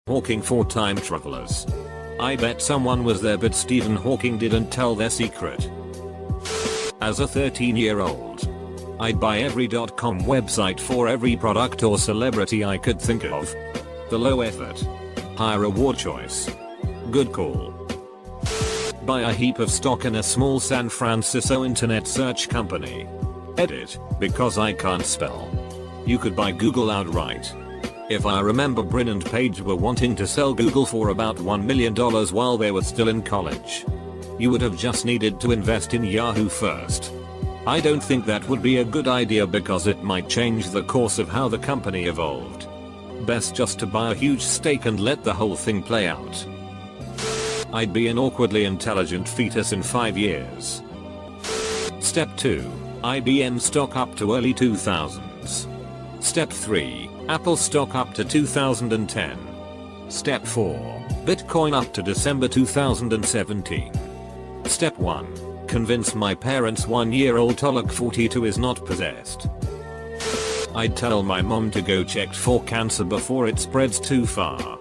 Hawking for time travelers. I bet someone was there but Stephen Hawking didn't tell their secret. As a 13-year-old, I'd buy every .com website for every product or celebrity I could think of. The low effort, high reward choice. Good call. Buy a heap of stock in a small San Francisco internet search company. Edit, because I can't spell. You could buy Google outright. If I remember, Brin and Page were wanting to sell Google for about $1 million while they were still in college. You would have just needed to invest in Yahoo first. I don't think that would be a good idea because it might change the course of how the company evolved. Best just to buy a huge stake and let the whole thing play out. I'd be an awkwardly intelligent fetus in 5 years. Step 2. IBM stock up to early 2000s. Step 3. Apple stock up to 2010. Step 4. Bitcoin up to December 2017. Step 1. Convince my parents 1-year-old Tolok 42 is not possessed. I'd tell my mom to go check for cancer before it spreads too far.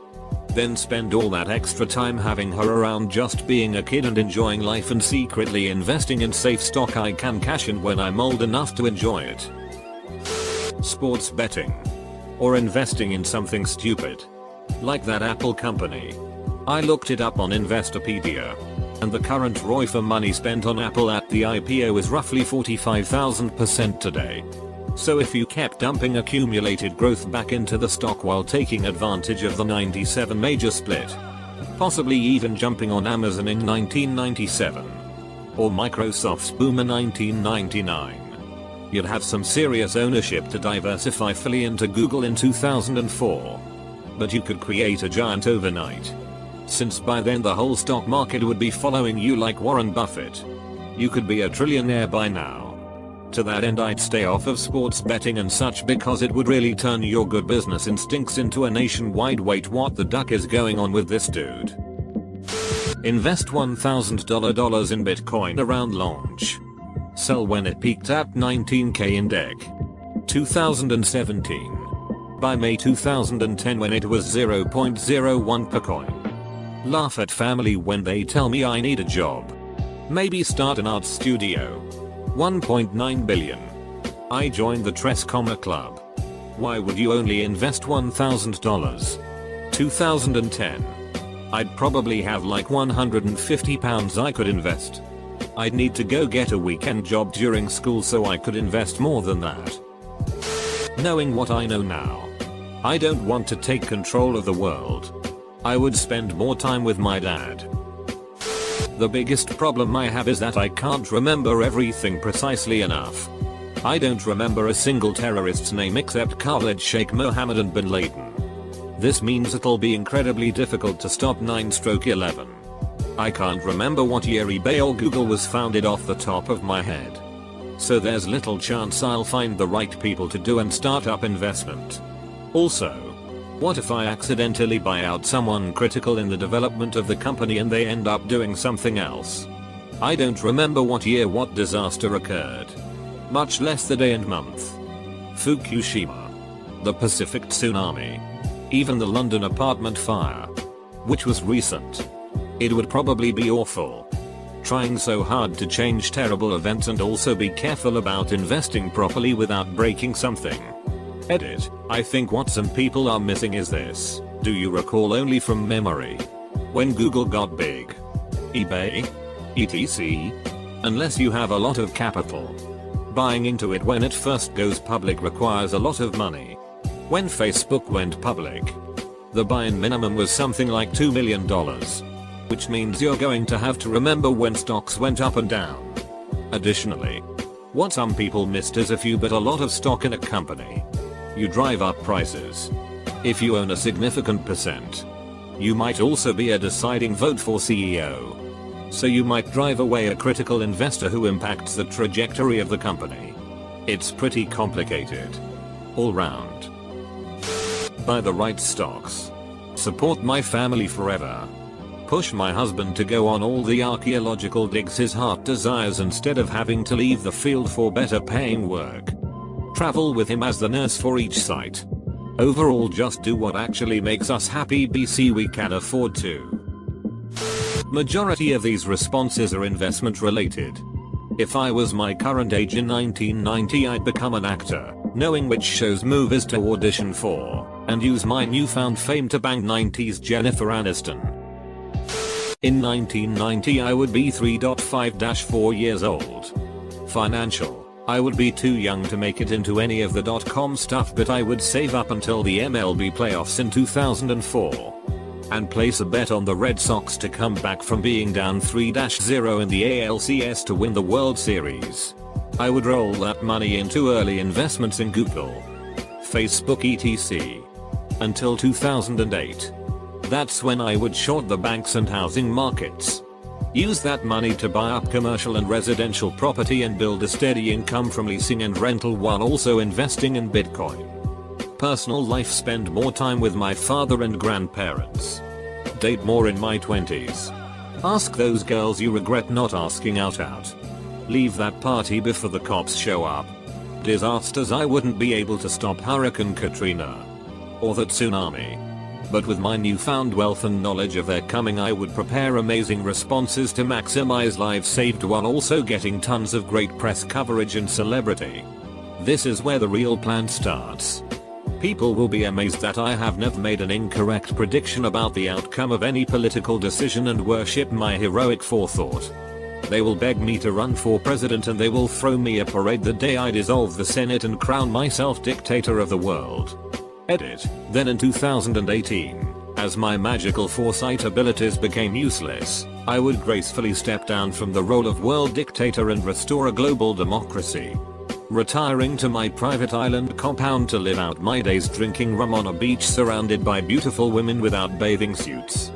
Then spend all that extra time having her around just being a kid and enjoying life and secretly investing in safe stock I can cash in when I'm old enough to enjoy it. Sports betting. Or investing in something stupid. Like that Apple company. I looked it up on Investopedia. And the current ROI for money spent on Apple at the IPO is roughly 45,000% today. So if you kept dumping accumulated growth back into the stock while taking advantage of the 97 major split. Possibly even jumping on Amazon in 1997. Or Microsoft's boom in 1999. You'd have some serious ownership to diversify fully into Google in 2004. But you could create a giant overnight. Since by then the whole stock market would be following you like Warren Buffett. You could be a trillionaire by now. To that end, I'd stay off of sports betting and such because it would really turn your good business instincts into a nationwide "wait, what the duck is going on with this dude?" Invest $1,000 in Bitcoin around launch. Sell when it peaked at 19k in DEC. 2017. By May 2010 when it was 0.01 per coin. Laugh at family when they tell me I need a job. Maybe start an art studio. 1.9 billion. I joined the Tres Comma Club. Why would you only invest $1,000? 2010. I'd probably have like £150 I could invest. I'd need to go get a weekend job during school so I could invest more than that. Knowing what I know now, I don't want to take control of the world. I would spend more time with my dad. The biggest problem I have is that I can't remember everything precisely enough. I don't remember a single terrorist's name except Khalid Sheikh Mohammed and Bin Laden. This means it'll be incredibly difficult to stop 9/11. I can't remember what year eBay or Google was founded off the top of my head. So there's little chance I'll find the right people to do an startup investment. Also, what if I accidentally buy out someone critical in the development of the company and they end up doing something else? I don't remember what year what disaster occurred. Much less the day and month. Fukushima. The Pacific tsunami. Even the London apartment fire. Which was recent. It would probably be awful. Trying so hard to change terrible events and also be careful about investing properly without breaking something. Edit. I think what some people are missing is this. Do you recall only from memory? When Google got big. eBay? etc. Unless you have a lot of capital. Buying into it when it first goes public requires a lot of money. When Facebook went public, the buy-in minimum was something like $2 million. Which means you're going to have to remember when stocks went up and down. Additionally, what some people missed is if you bet a lot of stock in a company, you drive up prices. If you own a significant percent, you might also be a deciding vote for CEO. So you might drive away a critical investor who impacts the trajectory of the company. It's pretty complicated. All round. Buy the right stocks. Support my family forever. Push my husband to go on all the archaeological digs his heart desires instead of having to leave the field for better paying work. Travel with him as the nurse for each site. Overall, just do what actually makes us happy. BC we can afford to. Majority of these responses are investment related. If I was my current age in 1990, I'd become an actor, knowing which shows, movies to audition for, and use my newfound fame to bang 90s Jennifer Aniston. In 1990 I would be 3.5-4 years old. Financial, I would be too young to make it into any of the .com stuff, but I would save up until the MLB playoffs in 2004. And place a bet on the Red Sox to come back from being down 3-0 in the ALCS to win the World Series. I would roll that money into early investments in Google, Facebook etc. Until 2008. That's when I would short the banks and housing markets. Use that money to buy up commercial and residential property and build a steady income from leasing and rental while also investing in Bitcoin. Personal life: spend more time with my father and grandparents. Date more in my 20s. Ask those girls you regret not asking out. Leave that party before the cops show up. Disasters: I wouldn't be able to stop Hurricane Katrina or the tsunami. But with my newfound wealth and knowledge of their coming, I would prepare amazing responses to maximize lives saved while also getting tons of great press coverage and celebrity. This is where the real plan starts. People will be amazed that I have never made an incorrect prediction about the outcome of any political decision and worship my heroic forethought. They will beg me to run for president and they will throw me a parade the day I dissolve the Senate and crown myself dictator of the world. Edit. Then in 2018, as my magical foresight abilities became useless, I would gracefully step down from the role of world dictator and restore a global democracy. Retiring to my private island compound to live out my days drinking rum on a beach surrounded by beautiful women without bathing suits.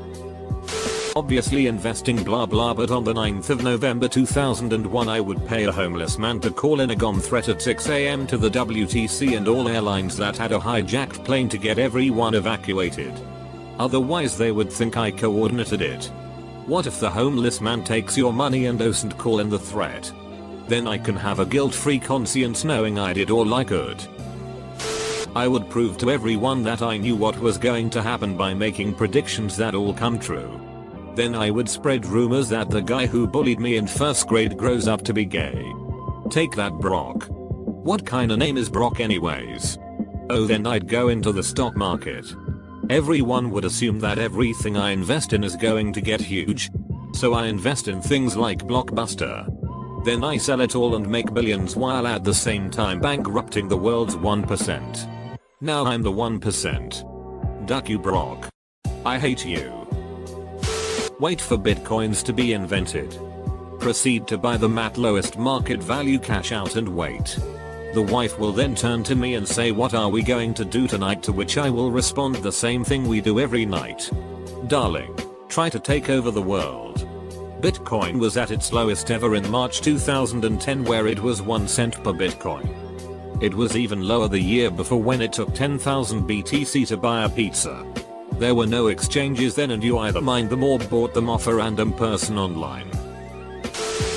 Obviously investing blah blah, but on the 9th of November 2001 I would pay a homeless man to call in a bomb threat at 6 AM to the WTC and all airlines that had a hijacked plane to get everyone evacuated. Otherwise they would think I coordinated it. What if the homeless man takes your money and doesn't call in the threat? Then I can have a guilt-free conscience knowing I did all I could. I would prove to everyone that I knew what was going to happen by making predictions that all come true. Then I would spread rumors that the guy who bullied me in first grade grows up to be gay. Take that, Brock. What kinda name is Brock anyways? Oh, then I'd go into the stock market. Everyone would assume that everything I invest in is going to get huge. So I invest in things like Blockbuster. Then I sell it all and make billions while at the same time bankrupting the world's 1%. Now I'm the 1%. Duck you, Brock. I hate you. Wait for bitcoins to be invented. Proceed to buy them at lowest market value, cash out and wait. The wife will then turn to me and say, "What are we going to do tonight?" To which I will respond the same thing we do every night. "Darling, try to take over the world." Bitcoin was at its lowest ever in March 2010, where it was 1 cent per Bitcoin. It was even lower the year before when it took 10,000 BTC to buy a pizza. There were no exchanges then and you either mined them or bought them off a random person online.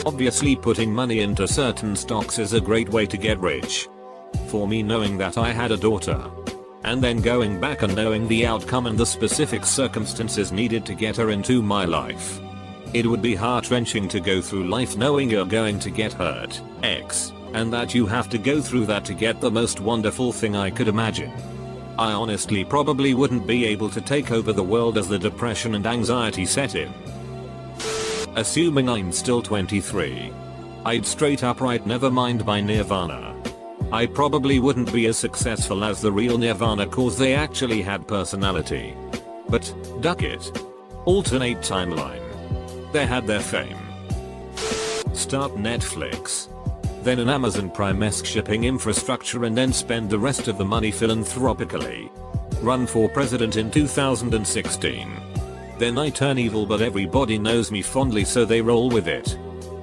Obviously putting money into certain stocks is a great way to get rich. For me, knowing that I had a daughter, and then going back and knowing the outcome and the specific circumstances needed to get her into my life, it would be heart-wrenching to go through life knowing you're going to get hurt, and that you have to go through that to get the most wonderful thing I could imagine. I honestly probably wouldn't be able to take over the world as the depression and anxiety set in. Assuming I'm still 23, I'd straight up write "Nevermind" by Nirvana. I probably wouldn't be as successful as the real Nirvana cause they actually had personality. But, duck it. Alternate timeline. They had their fame. Start Netflix. Then an Amazon Prime-esque shipping infrastructure and then spend the rest of the money philanthropically. Run for president in 2016. Then I turn evil but everybody knows me fondly so they roll with it.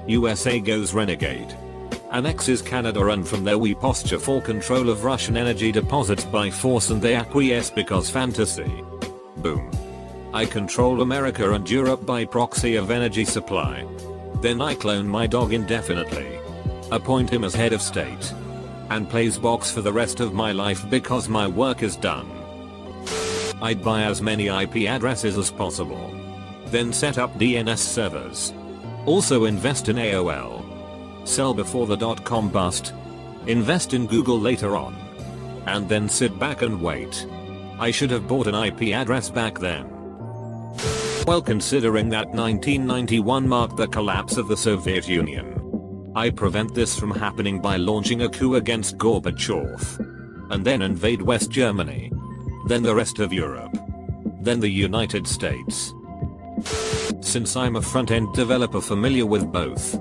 USA goes renegade. Annexes Canada and from there we posture for control of Russian energy deposits by force and they acquiesce because fantasy. Boom. I control America and Europe by proxy of energy supply. Then I clone my dog indefinitely. Appoint him as head of state. and plays box for the rest of my life because my work is done. I'd buy as many IP addresses as possible. Then set up DNS servers. Also invest in AOL. Sell before the .com bust. Invest in Google later on. And then sit back and wait. I should have bought an IP address back then. Well, considering that 1991 marked the collapse of the Soviet Union, I prevent this from happening by launching a coup against Gorbachev. And then invade West Germany. Then the rest of Europe. Then the United States. Since I'm a front-end developer familiar with both,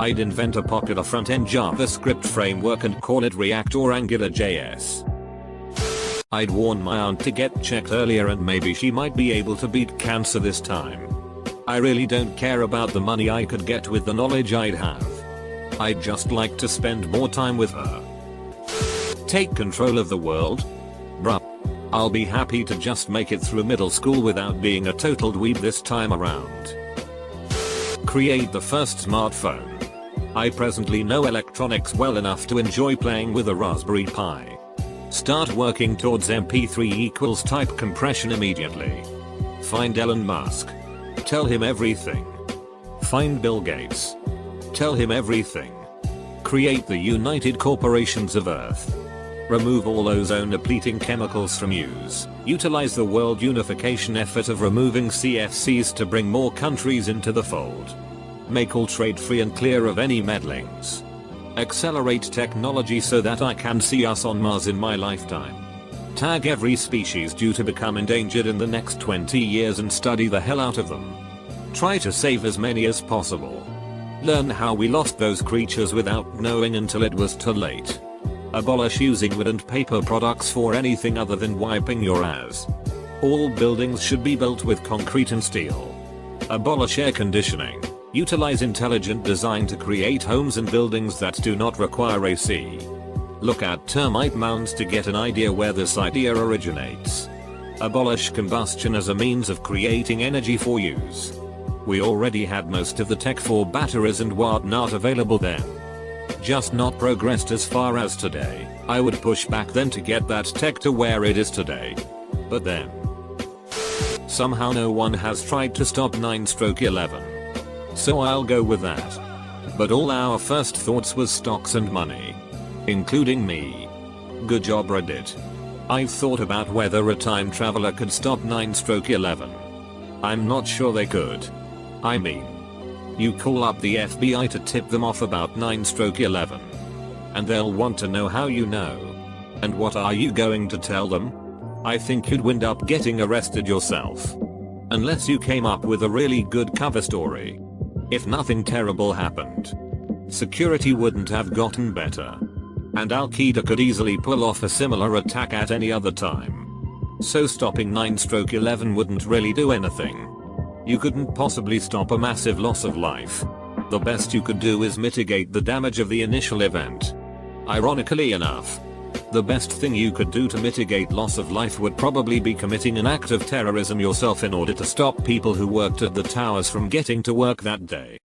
I'd invent a popular front-end JavaScript framework and call it React or AngularJS. I'd warn my aunt to get checked earlier and maybe she might be able to beat cancer this time. I really don't care about the money I could get with the knowledge I'd have. I'd just like to spend more time with her. Take control of the world? Bruh. I'll be happy to just make it through middle school without being a total dweeb this time around. Create the first smartphone. I presently know electronics well enough to enjoy playing with a Raspberry Pi. Start working towards MP3 equals type compression immediately. Find Elon Musk. Tell him everything. Find Bill Gates. Tell him everything. Create the United Corporations of Earth. Remove all ozone-depleting chemicals from use. Utilize the world unification effort of removing CFCs to bring more countries into the fold. Make all trade free and clear of any meddlings. Accelerate technology so that I can see us on Mars in my lifetime. Tag every species due to become endangered in the next 20 years and study the hell out of them. Try to save as many as possible. Learn how we lost those creatures without knowing until it was too late. Abolish using wood and paper products for anything other than wiping your ass. All buildings should be built with concrete and steel. Abolish air conditioning. Utilize intelligent design to create homes and buildings that do not require AC. Look at termite mounds to get an idea where this idea originates. Abolish combustion as a means of creating energy for use. We already had most of the tech for batteries and whatnot available then. Just not progressed as far as today. I would push back then to get that tech to where it is today. But then, somehow no one has tried to stop 9/11. So I'll go with that. But all our first thoughts was stocks and money. Including me. Good job, Reddit. I've thought about whether a time traveler could stop 9/11. I'm not sure they could. I mean, you call up the FBI to tip them off about 9/11. And they'll want to know how you know. And what are you going to tell them? I think you'd wind up getting arrested yourself. Unless you came up with a really good cover story. If nothing terrible happened, security wouldn't have gotten better. And Al-Qaeda could easily pull off a similar attack at any other time. So stopping 9/11 wouldn't really do anything. You couldn't possibly stop a massive loss of life. The best you could do is mitigate the damage of the initial event. Ironically enough, the best thing you could do to mitigate loss of life would probably be committing an act of terrorism yourself in order to stop people who worked at the towers from getting to work that day.